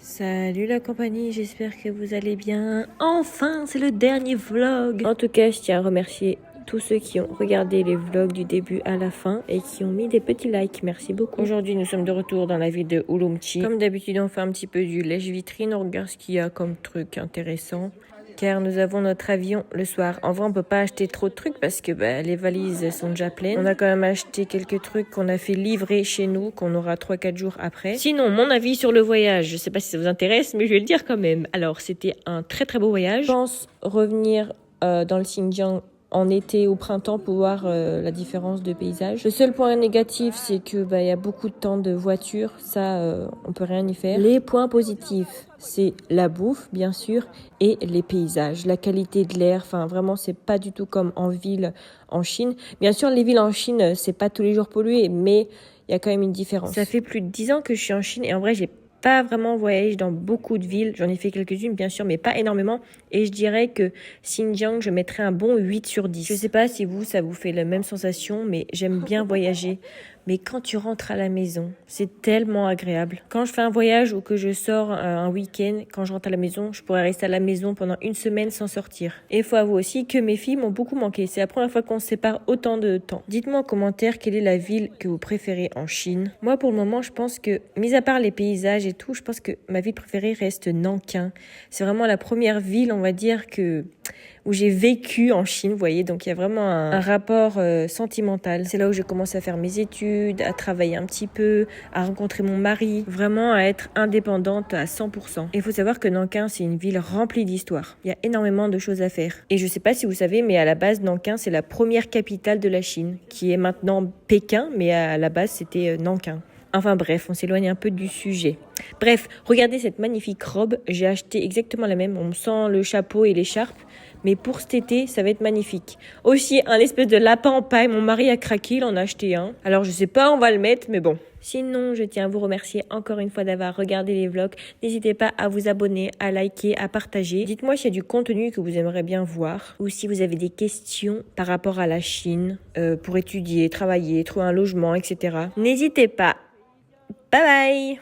Salut la compagnie, j'espère que vous allez bien. Enfin, c'est le dernier vlog. En tout cas, je tiens à remercier tous ceux qui ont regardé les vlogs du début à la fin et qui ont mis des petits likes. Merci beaucoup. Aujourd'hui, nous sommes de retour dans la ville de Urumqi. Comme d'habitude, on fait un petit peu du lèche-vitrine. On regarde ce qu'il y a comme truc intéressant. Car nous avons notre avion le soir. En vrai, on peut pas acheter trop de trucs parce que les valises sont déjà pleines. On a quand même acheté quelques trucs qu'on a fait livrer chez nous, qu'on aura 3-4 jours après. Sinon, mon avis sur le voyage, je sais pas si ça vous intéresse, mais je vais le dire quand même. Alors, c'était un très très beau voyage. Je pense revenir dans le Xinjiang en été ou printemps pour voir la différence de paysage. Le seul point négatif, c'est que y a beaucoup de temps de voiture. Ça, on peut rien y faire. Les points positifs, c'est la bouffe, bien sûr, et les paysages, la qualité de l'air. Enfin, vraiment, c'est pas du tout comme en ville en Chine. Bien sûr, les villes en Chine, c'est pas tous les jours pollué, mais il y a quand même une différence. Ça fait plus de 10 ans que je suis en Chine et en vrai, j'ai pas vraiment voyagé dans beaucoup de villes. J'en ai fait quelques-unes, bien sûr, mais pas énormément. Et je dirais que Xinjiang, je mettrais un bon 8 sur 10. Je sais pas si ça vous fait la même sensation, mais j'aime bien voyager. Mais quand tu rentres à la maison, c'est tellement agréable. Quand je fais un voyage ou que je sors un week-end, quand je rentre à la maison, je pourrais rester à la maison pendant une semaine sans sortir. Et il faut avouer aussi que mes filles m'ont beaucoup manqué. C'est la première fois qu'on se sépare autant de temps. Dites-moi en commentaire quelle est la ville que vous préférez en Chine. Moi, pour le moment, je pense que, mis à part les paysages et tout, je pense que ma ville préférée reste Nankin. C'est vraiment la première ville, on va dire, où j'ai vécu en Chine, vous voyez, donc il y a vraiment un rapport sentimental. C'est là où j'ai commencé à faire mes études, à travailler un petit peu, à rencontrer mon mari, vraiment à être indépendante à 100%. Et il faut savoir que Nankin, c'est une ville remplie d'histoire. Il y a énormément de choses à faire. Et je sais pas si vous savez, mais à la base, Nankin, c'est la première capitale de la Chine, qui est maintenant Pékin, mais à la base, c'était Nankin. Enfin bref, on s'éloigne un peu du sujet. Bref, regardez cette magnifique robe. J'ai acheté exactement la même. On sent le chapeau et l'écharpe. Mais pour cet été, ça va être magnifique. Aussi, un espèce de lapin en paille. Mon mari a craqué, il en a acheté un. Alors, je sais pas, on va le mettre, mais bon. Sinon, je tiens à vous remercier encore une fois d'avoir regardé les vlogs. N'hésitez pas à vous abonner, à liker, à partager. Dites-moi s'il y a du contenu que vous aimeriez bien voir ou si vous avez des questions par rapport à la Chine pour étudier, travailler, trouver un logement, etc. N'hésitez pas. Bye bye!